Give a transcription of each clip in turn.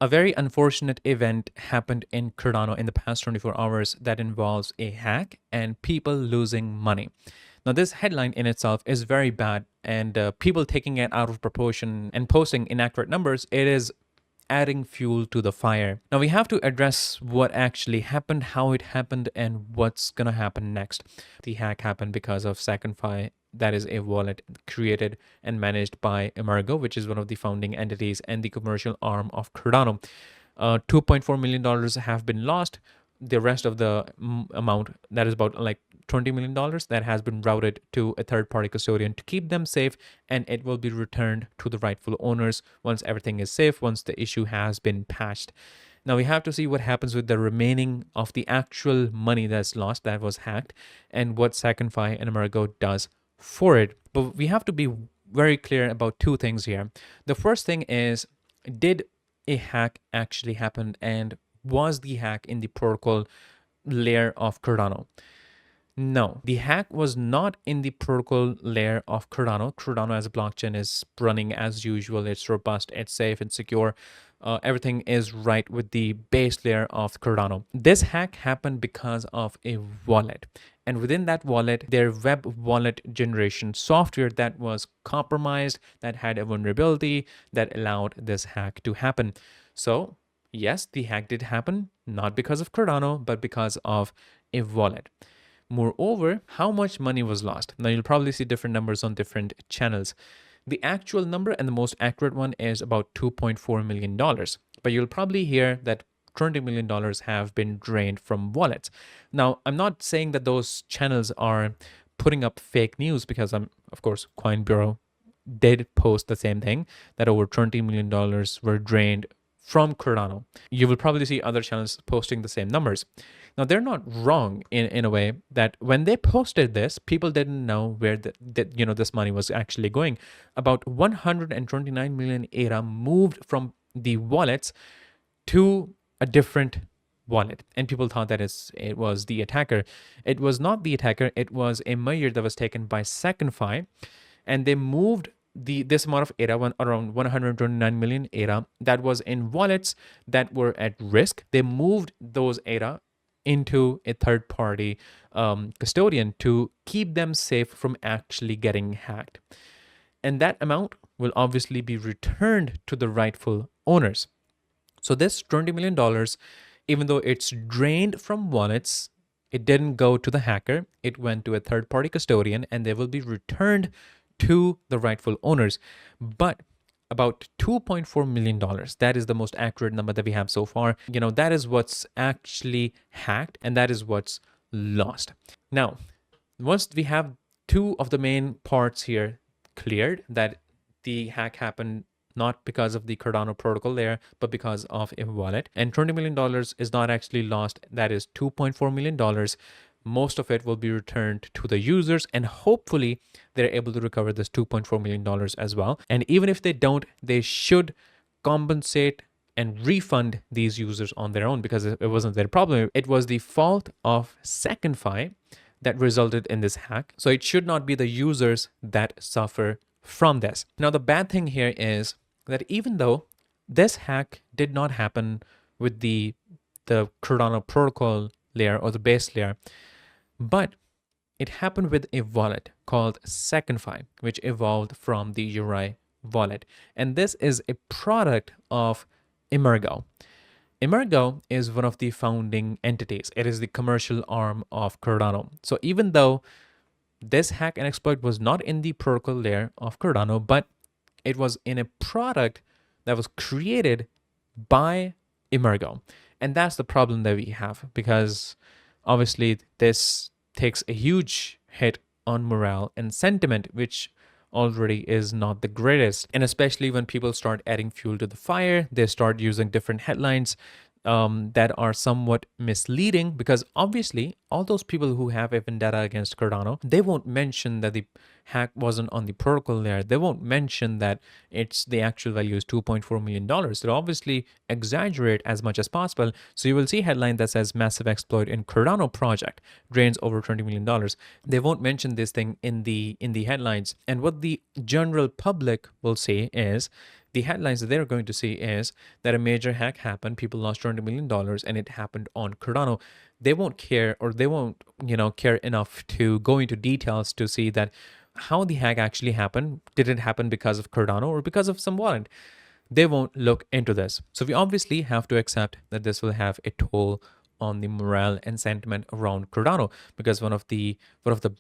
A very unfortunate event happened in Cardano in the past 24 hours that involves a hack and people losing money. Now, this headline in itself is very bad, and people taking it out of proportion and posting inaccurate numbers, it is adding fuel to the fire. Now, we have to address what actually happened, how it happened, and what's going to happen next. The hack happened because of Secondfi, that is a wallet created and managed by Emergo, which is one of the founding entities and the commercial arm of Cardano. $2.4 million have been lost. The rest of the amount, that is about like $20 million, that has been routed to a third-party custodian to keep them safe, and it will be returned to the rightful owners once everything is safe, once the issue has been patched. Now we have to see what happens with the remaining of the actual money that's lost, that was hacked, and what Secondfi and Emergo does for it. But we have to be very clear about two things here. The first thing is, did a hack actually happen, and was the hack in the protocol layer of Cardano? No, the hack was not in the protocol layer of Cardano. Cardano as a blockchain is running as usual. It's robust, it's safe, it's secure. Everything is right with the base layer of Cardano. This hack happened because of a wallet. And within that wallet, their web wallet generation software that was compromised, that had a vulnerability that allowed this hack to happen. So yes, the hack did happen, not because of Cardano, but because of a wallet. Moreover, how much money was lost? Now, you'll probably see different numbers on different channels. The actual number and the most accurate one is about $2.4 million. But you'll probably hear that $20 million have been drained from wallets. Now, I'm not saying that those channels are putting up fake news, because of course, Coin Bureau did post the same thing, that over $20 million were drained from Cardano. You will probably see other channels posting the same numbers. Now, they're not wrong in a way that when they posted this, people didn't know where this money was actually going. About 129 million ADA moved from the wallets to a different wallet, and people thought that it was the attacker. It was not the attacker. It was a measure that was taken by Secondfi, and they moved this amount of ADA, around 129 million ADA, that was in wallets that were at risk. They moved those ADA into a third-party custodian to keep them safe from actually getting hacked. And that amount will obviously be returned to the rightful owners. So this $20 million, even though it's drained from wallets, it didn't go to the hacker. It went to a third-party custodian, and they will be returned to the rightful owners. But about $2.4 million, that is the most accurate number that we have so far. That is what's actually hacked, and that is what's lost. Now, once we have two of the main parts here cleared, that the hack happened not because of the Cardano protocol layer, but because of a wallet, and $20 million is not actually lost, that is $2.4 million. Most of it will be returned to the users, and hopefully they're able to recover this $2.4 million as well. And even if they don't, they should compensate and refund these users on their own, because it wasn't their problem. It was the fault of Secondfi that resulted in this hack. So it should not be the users that suffer from this. Now, the bad thing here is that even though this hack did not happen with the Cardano protocol layer or the base layer, but it happened with a wallet called Secondfi, which evolved from the Uri wallet. And this is a product of Emergo. Emergo is one of the founding entities. It is the commercial arm of Cardano. So even though this hack and exploit was not in the protocol layer of Cardano, but it was in a product that was created by Emergo. And that's the problem that we have, because obviously this takes a huge hit on morale and sentiment, which already is not the greatest. And especially when people start adding fuel to the fire, they start using different headlines that are somewhat misleading, because obviously all those people who have a vendetta against Cardano, they won't mention that the hack wasn't on the protocol layer. They won't mention that it's the actual value is $2.4 million. They'll obviously exaggerate as much as possible. So you will see a headline that says massive exploit in Cardano project drains over $20 million. They won't mention this thing in the headlines. And what the general public will say is the headlines that they're going to see is that a major hack happened, people lost $20 million, and it happened on Cardano. They won't care, or they won't, care enough to go into details to see that how the hack actually happened. Did it happen because of Cardano or because of some wallet? They won't look into this. So we obviously have to accept that this will have a toll on the morale and sentiment around Cardano, because one of the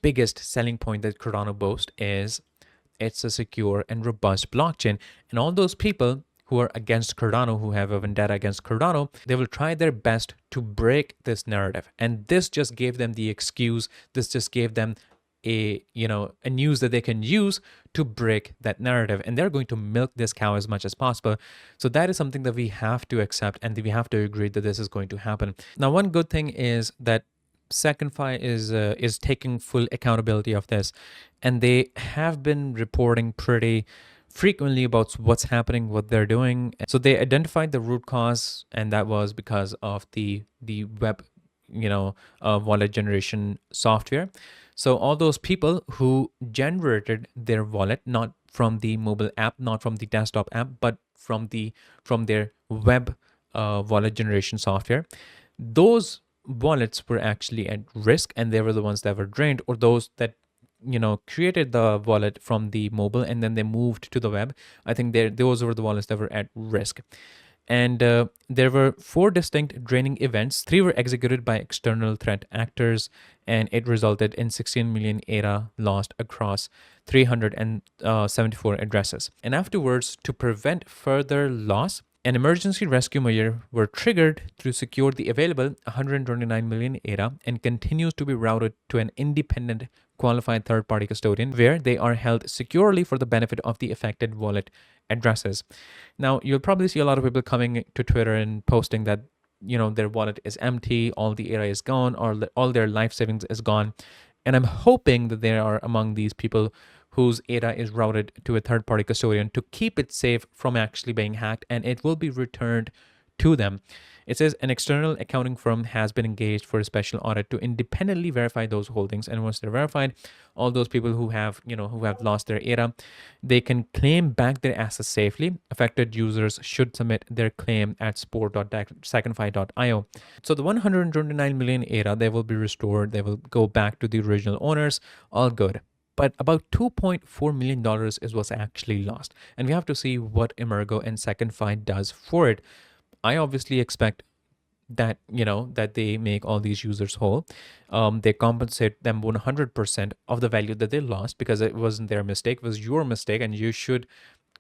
biggest selling point that Cardano boasts is it's a secure and robust blockchain. And all those people who are against Cardano, who have a vendetta against Cardano, they will try their best to break this narrative. And this just gave them the excuse. This just gave them a news that they can use to break that narrative, and they're going to milk this cow as much as possible. So that is something that we have to accept, and we have to agree that this is going to happen. Now, one good thing is that Secondfi is taking full accountability of this, and they have been reporting pretty frequently about what's happening, what they're doing. So they identified the root cause, and that was because of the web, wallet generation software. So all those people who generated their wallet, not from the mobile app, not from the desktop app, but from their web wallet generation software, those wallets were actually at risk, and they were the ones that were drained, or those that created the wallet from the mobile and then they moved to the web. I think those were the wallets that were at risk. And there were 4 distinct draining events. 3 were executed by external threat actors, and it resulted in 16 million ADA lost across 374 addresses. And afterwards, to prevent further loss, an emergency rescue measure were triggered to secure the available 129 million ADA and continues to be routed to an independent qualified third-party custodian, where they are held securely for the benefit of the affected wallet addresses. Now, you'll probably see a lot of people coming to Twitter and posting that their wallet is empty, all the ADA is gone, or all their life savings is gone. And I'm hoping that there are among these people whose ADA is routed to a third-party custodian to keep it safe from actually being hacked, and it will be returned to them. It says an external accounting firm has been engaged for a special audit to independently verify those holdings, and once they're verified, all those people who have lost their ADA, they can claim back their assets safely. Affected users should submit their claim at support.secondfi.io. So the 129 million ADA, they will be restored. They will go back to the original owners. All good. But about $2.4 million is what's actually lost. And we have to see what Emergo and Secondfi does for it. I obviously expect that, that they make all these users whole. They compensate them 100% of the value that they lost, because it wasn't their mistake, it was your mistake, and you should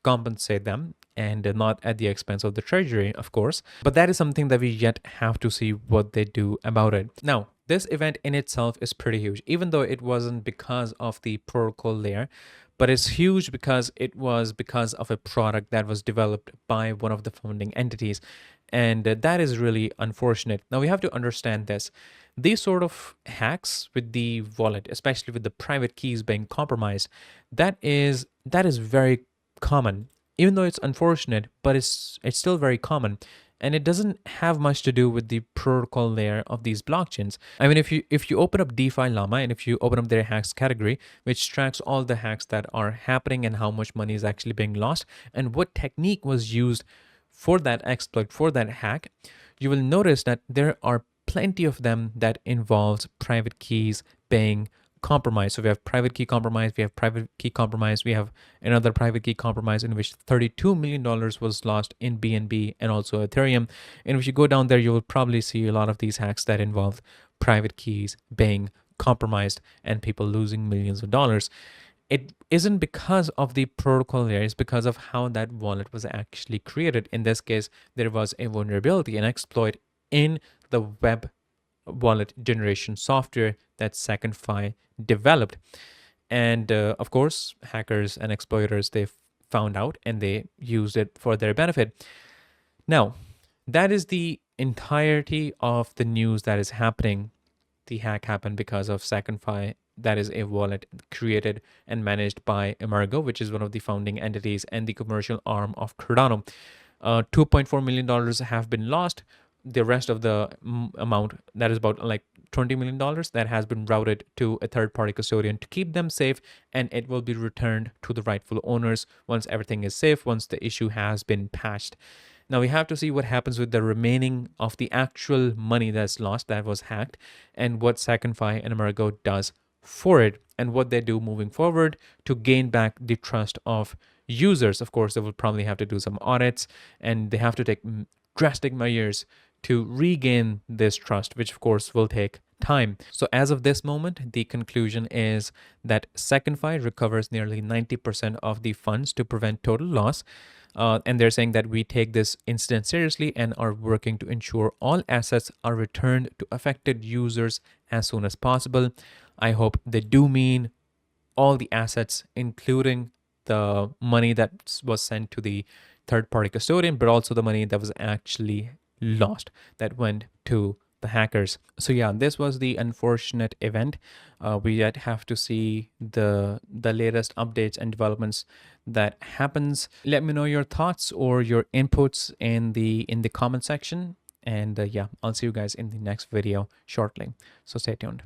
compensate them, and not at the expense of the treasury, of course. But that is something that we yet have to see what they do about it. Now, this event in itself is pretty huge, even though it wasn't because of the protocol layer, but it's huge because it was because of a product that was developed by one of the founding entities. And that is really unfortunate. Now, we have to understand this. These sort of hacks with the wallet, especially with the private keys being compromised, that is very common. Even though it's unfortunate, but it's still very common. And it doesn't have much to do with the protocol layer of these blockchains. I mean, if you open up DeFi Llama, and if you open up their hacks category, which tracks all the hacks that are happening and how much money is actually being lost and what technique was used for that exploit, for that hack, you will notice that there are plenty of them that involves private keys being compromised. So we have private key compromise, we have private key compromise, we have another private key compromise in which $32 million was lost in BNB and also Ethereum. And if you go down there, you will probably see a lot of these hacks that involve private keys being compromised and people losing millions of dollars. It isn't because of the protocol layer, it's because of how that wallet was actually created. In this case, there was a vulnerability, an exploit in the web wallet generation software that Secondfi developed. And of course, hackers and exploiters, they found out and they used it for their benefit. Now, that is the entirety of the news that is happening. The hack happened because of Secondfi. That is a wallet created and managed by Emergo, which is one of the founding entities and the commercial arm of Cardano. $2.4 million have been lost. the rest of the amount, that is about like $20 million, that has been routed to a third party custodian to keep them safe, and it will be returned to the rightful owners once everything is safe, once the issue has been patched. Now we have to see what happens with the remaining of the actual money that's lost, that was hacked, and what Secondfi and Amerigo does for it, and what they do moving forward to gain back the trust of users. Of course, they will probably have to do some audits, and they have to take drastic measures to regain this trust, which of course will take time. So as of this moment, the conclusion is that Secondfi recovers nearly 90% of the funds to prevent total loss. And they're saying that we take this incident seriously and are working to ensure all assets are returned to affected users as soon as possible. I hope they do mean all the assets, including the money that was sent to the third party custodian, but also the money that was actually lost that went to the hackers. So yeah, this was the unfortunate event. We yet have to see the latest updates and developments that happens. Let me know your thoughts or your inputs in the comment section, and yeah, I'll see you guys in the next video shortly, so stay tuned.